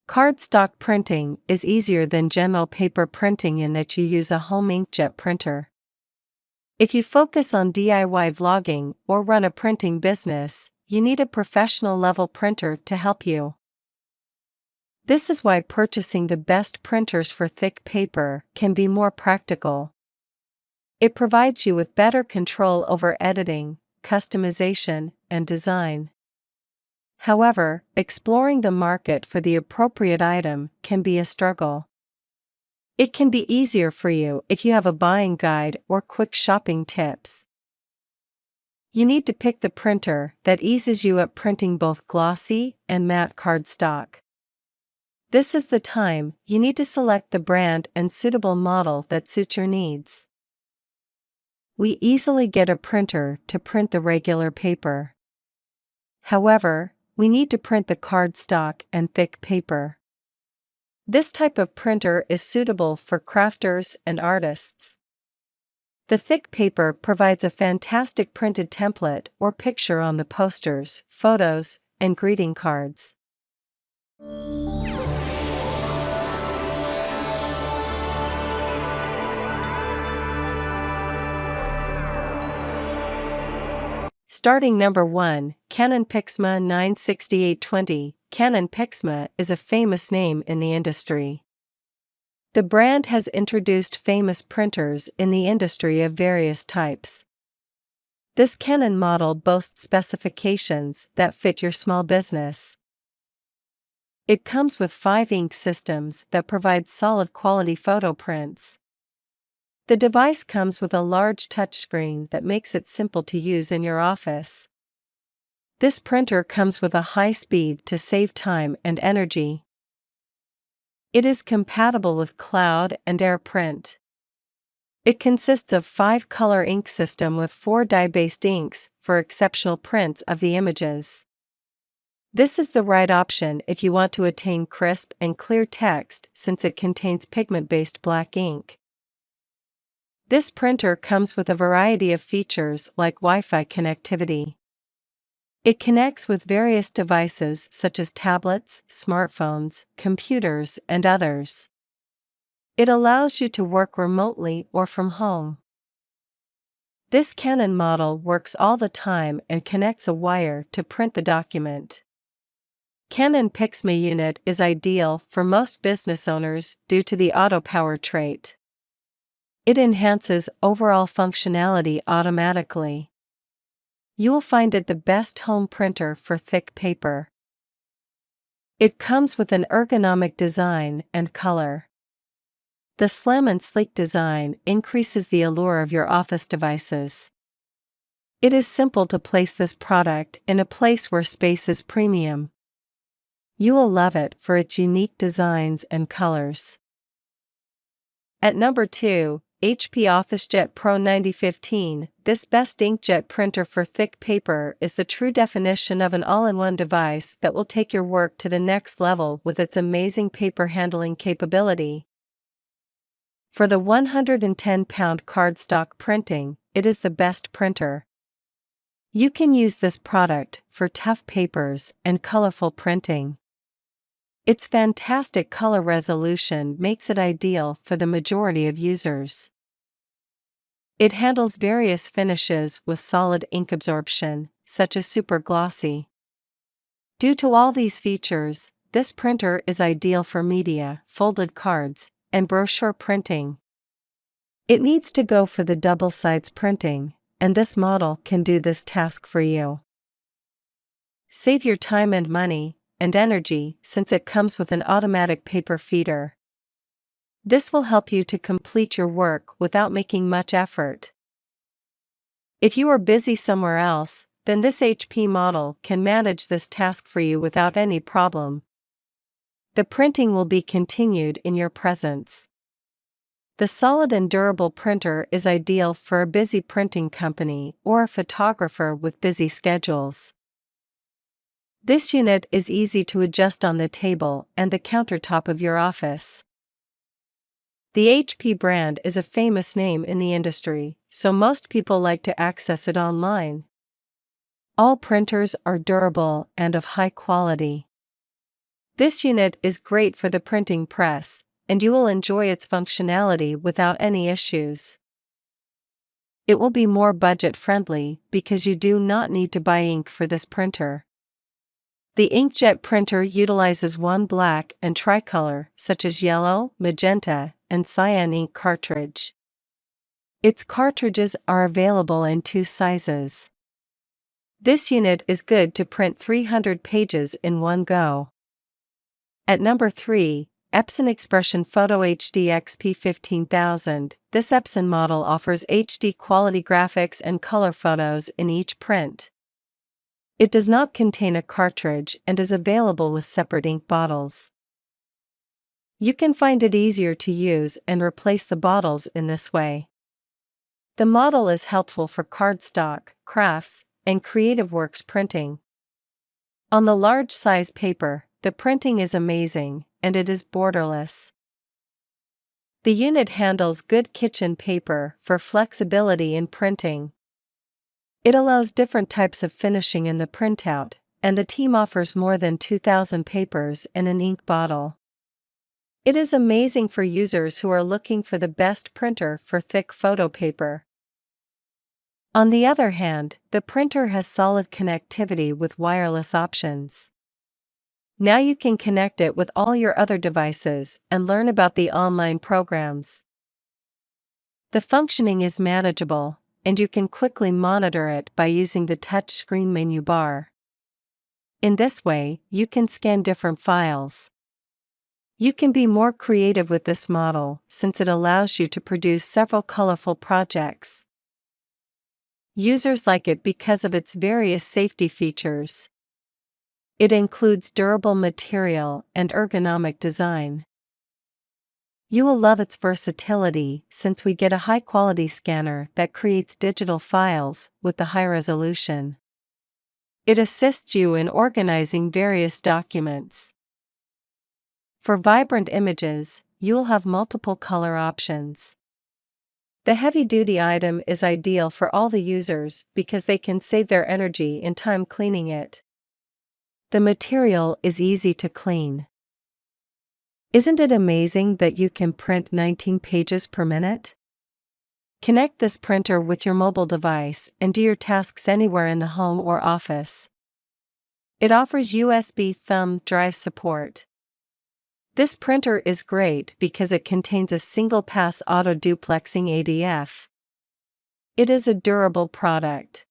Cardstock printing is easier than general paper printing in that you use a home inkjet printer. If you focus on DIY vlogging or run a printing business, you need a professional level printer to help you. This is why purchasing the best printers for thick paper can be more practical. It provides you with better control over editing, customization, and design. However, exploring the market for the appropriate item can be a struggle. It can be easier for you if you have a buying guide or quick shopping tips. You need to pick the printer that eases you at printing both glossy and matte cardstock. This is the time you need to select the brand and suitable model that suits your needs. We easily get a printer to print the regular paper. However, we need to print the cardstock and thick paper. This type of printer is suitable for crafters and artists. The thick paper provides a fantastic printed template or picture on the posters, photos, and greeting cards. Starting number 1, Canon Pixma 96820. Canon Pixma is a famous name in the industry. The brand has introduced famous printers in the industry of various types. This Canon model boasts specifications that fit your small business. It comes with 5 ink systems that provide solid quality photo prints. The device comes with a large touchscreen that makes it simple to use in your office. This printer comes with a high speed to save time and energy. It is compatible with cloud and air print. It consists of 5-color ink system with 4 dye-based inks for exceptional prints of the images. This is the right option if you want to attain crisp and clear text since it contains pigment-based black ink. This printer comes with a variety of features like Wi-Fi connectivity. It connects with various devices such as tablets, smartphones, computers, and others. It allows you to work remotely or from home. This Canon model works all the time and connects a wire to print the document. Canon Pixma unit is ideal for most business owners due to the auto power trait. It enhances overall functionality automatically. You will find it the best home printer for thick paper. It comes with an ergonomic design and color. The slim and sleek design increases the allure of your office devices. It is simple to place this product in a place where space is premium. You will love it for its unique designs and colors. At number 2, HP Officejet Pro 9015. This best inkjet printer for thick paper is the true definition of an all-in-one device that will take your work to the next level with its amazing paper handling capability. For the 110-pound cardstock printing, it is the best printer. You can use this product for tough papers and colorful printing. Its fantastic color resolution makes it ideal for the majority of users. It handles various finishes with solid ink absorption, such as super glossy. Due to all these features, this printer is ideal for media, folded cards, and brochure printing. It needs to go for the double sides printing, and this model can do this task for you. Save your time and money and energy since it comes with an automatic paper feeder. This will help you to complete your work without making much effort. If you are busy somewhere else, then this HP model can manage this task for you without any problem. The printing will be continued in your presence. The solid and durable printer is ideal for a busy printing company or a photographer with busy schedules. This unit is easy to adjust on the table and the countertop of your office. The HP brand is a famous name in the industry, so most people like to access it online. All printers are durable and of high quality. This unit is great for the printing press, and you will enjoy its functionality without any issues. It will be more budget-friendly because you do not need to buy ink for this printer. The inkjet printer utilizes one black and tricolor, such as yellow, magenta, and cyan ink cartridge. Its cartridges are available in 2 sizes. This unit is good to print 300 pages in one go. At number 3, Epson Expression Photo HD XP 15000. This Epson model offers HD quality graphics and color photos in each print. It does not contain a cartridge and is available with separate ink bottles. You can find it easier to use and replace the bottles in this way. The model is helpful for cardstock, crafts, and creative works printing. On the large size paper, the printing is amazing, and it is borderless. The unit handles good kitchen paper for flexibility in printing. It allows different types of finishing in the printout, and the team offers more than 2,000 papers in an ink bottle. It is amazing for users who are looking for the best printer for thick photo paper. On the other hand, the printer has solid connectivity with wireless options. Now you can connect it with all your other devices and learn about the online programs. The functioning is manageable, and you can quickly monitor it by using the touch screen menu bar. In this way, you can scan different files. You can be more creative with this model since it allows you to produce several colorful projects. Users like it because of its various safety features. It includes durable material and ergonomic design. You will love its versatility since we get a high-quality scanner that creates digital files with the high resolution. It assists you in organizing various documents. For vibrant images, you'll have multiple color options. The heavy-duty item is ideal for all the users because they can save their energy and time cleaning it. The material is easy to clean. Isn't it amazing that you can print 19 pages per minute? Connect this printer with your mobile device and do your tasks anywhere in the home or office. It offers USB thumb drive support. This printer is great because it contains a single-pass auto-duplexing ADF. It is a durable product.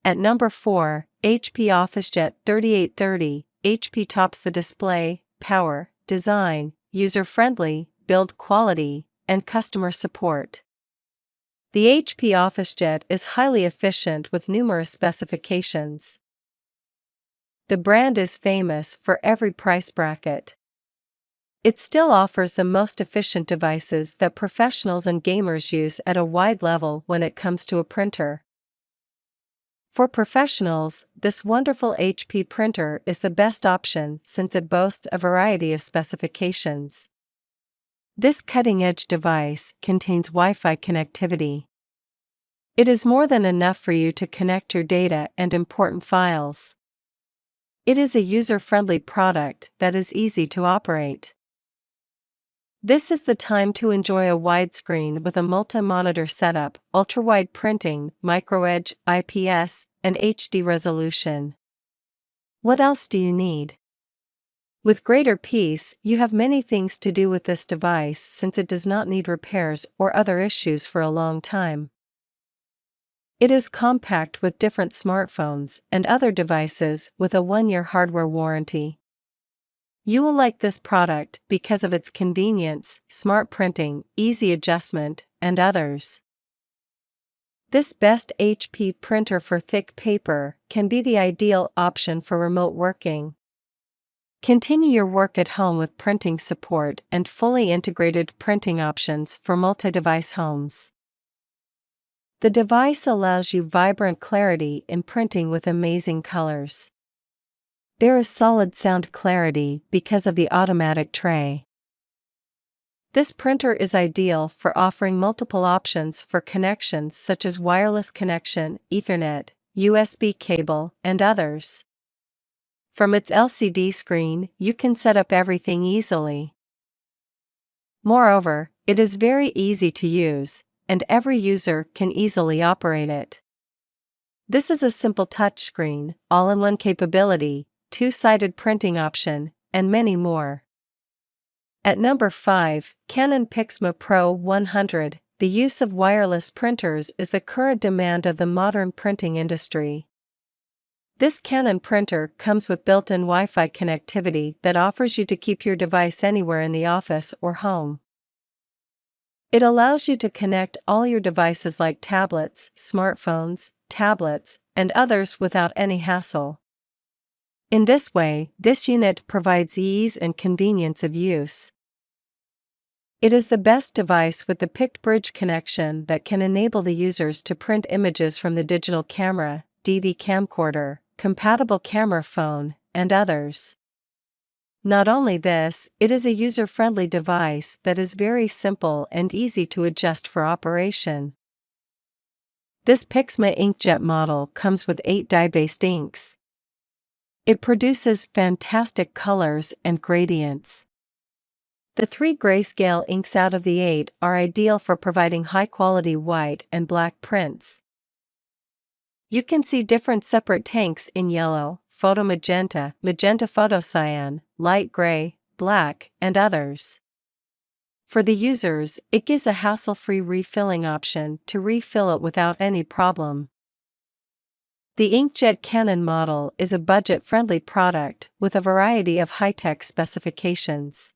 At number 4, HP Officejet 3830. HP tops the display, power, design, user-friendly, build quality, and customer support. The HP Officejet is highly efficient with numerous specifications. The brand is famous for every price bracket. It still offers the most efficient devices that professionals and gamers use at a wide level when it comes to a printer. For professionals, this wonderful HP printer is the best option since it boasts a variety of specifications. This cutting-edge device contains Wi-Fi connectivity. It is more than enough for you to connect your data and important files. It is a user-friendly product that is easy to operate. This is the time to enjoy a widescreen with a multi-monitor setup, ultra-wide printing, microedge, IPS, and HD resolution. What else do you need? With greater peace, you have many things to do with this device since it does not need repairs or other issues for a long time. It is compact with different smartphones and other devices with a 1-year hardware warranty. You will like this product because of its convenience, smart printing, easy adjustment, and others. This best HP printer for thick paper can be the ideal option for remote working. Continue your work at home with printing support and fully integrated printing options for multi-device homes. The device allows you vibrant clarity in printing with amazing colors. There is solid sound clarity because of the automatic tray. This printer is ideal for offering multiple options for connections such as wireless connection, Ethernet, USB cable, and others. From its LCD screen, you can set up everything easily. Moreover, it is very easy to use, and every user can easily operate it. This is a simple touchscreen, all-in-one capability, two-sided printing option, and many more. At number 5, Canon Pixma Pro 100. The use of wireless printers is the current demand of the modern printing industry. This Canon printer comes with built-in Wi-Fi connectivity that offers you to keep your device anywhere in the office or home. It allows you to connect all your devices like tablets, smartphones, tablets, and others without any hassle. In this way, this unit provides ease and convenience of use. It is the best device with the picked bridge connection that can enable the users to print images from the digital camera, DV camcorder, compatible camera phone, and others. Not only this, it is a user-friendly device that is very simple and easy to adjust for operation. This Pixma inkjet model comes with 8 dye-based inks. It produces fantastic colors and gradients. The 3 grayscale inks out of the 8 are ideal for providing high-quality white and black prints. You can see different separate tanks in yellow, photo magenta, magenta photo cyan, light gray, black, and others. For the users, it gives a hassle-free refilling option to refill it without any problem. The inkjet Canon model is a budget-friendly product with a variety of high-tech specifications.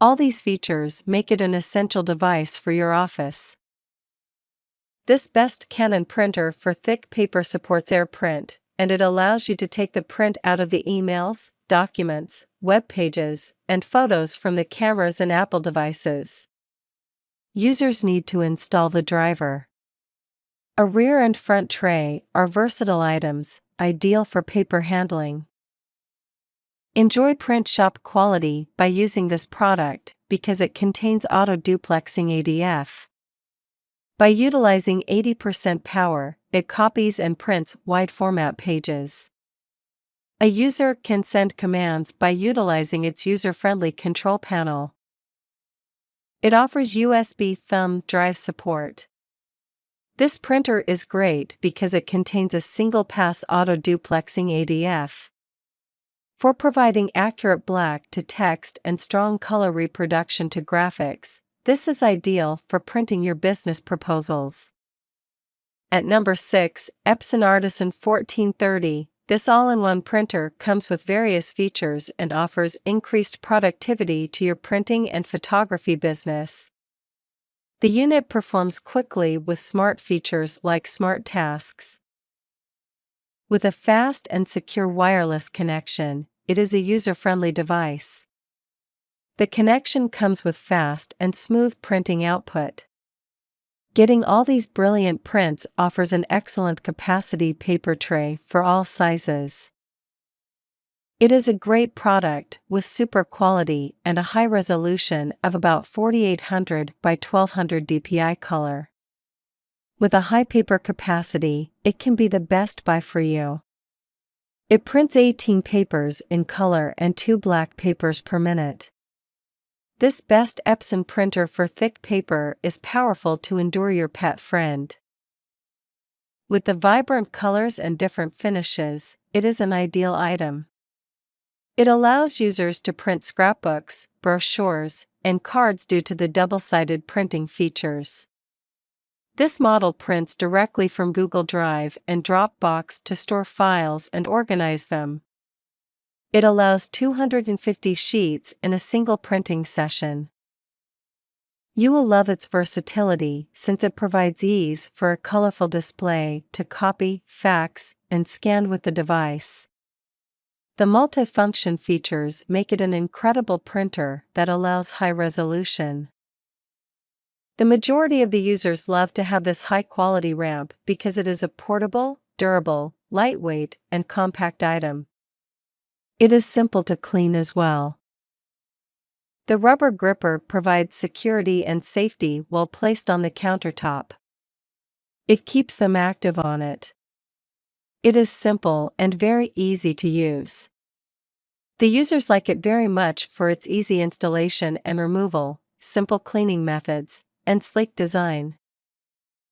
All these features make it an essential device for your office. This best Canon printer for thick paper supports AirPrint, and it allows you to take the print out of the emails, documents, web pages, and photos from the cameras and Apple devices. Users need to install the driver. A rear and front tray are versatile items, ideal for paper handling. Enjoy print shop quality by using this product because it contains auto-duplexing ADF. By utilizing 80% power, it copies and prints wide-format pages. A user can send commands by utilizing its user-friendly control panel. It offers USB thumb drive support. This printer is great because it contains a single-pass auto-duplexing ADF. For providing accurate black to text and strong color reproduction to graphics, this is ideal for printing your business proposals. At number 6, Epson Artisan 1430. This all-in-one printer comes with various features and offers increased productivity to your printing and photography business. The unit performs quickly with smart features like smart tasks. With a fast and secure wireless connection, it is a user-friendly device. The connection comes with fast and smooth printing output. Getting all these brilliant prints offers an excellent capacity paper tray for all sizes. It is a great product with super quality and a high resolution of about 4800 by 1200 dpi color. With a high paper capacity, it can be the best buy for you. It prints 18 papers in color and 2 black papers per minute. This best Epson printer for thick paper is powerful to endure your pet friend. With the vibrant colors and different finishes, it is an ideal item. It allows users to print scrapbooks, brochures, and cards due to the double-sided printing features. This model prints directly from Google Drive and Dropbox to store files and organize them. It allows 250 sheets in a single printing session. You will love its versatility since it provides ease for a colorful display to copy, fax, and scan with the device. The multifunction features make it an incredible printer that allows high resolution. The majority of the users love to have this high-quality ramp because it is a portable, durable, lightweight, and compact item. It is simple to clean as well. The rubber gripper provides security and safety while placed on the countertop. It keeps them active on it. It is simple and very easy to use. The users like it very much for its easy installation and removal, simple cleaning methods, and sleek design.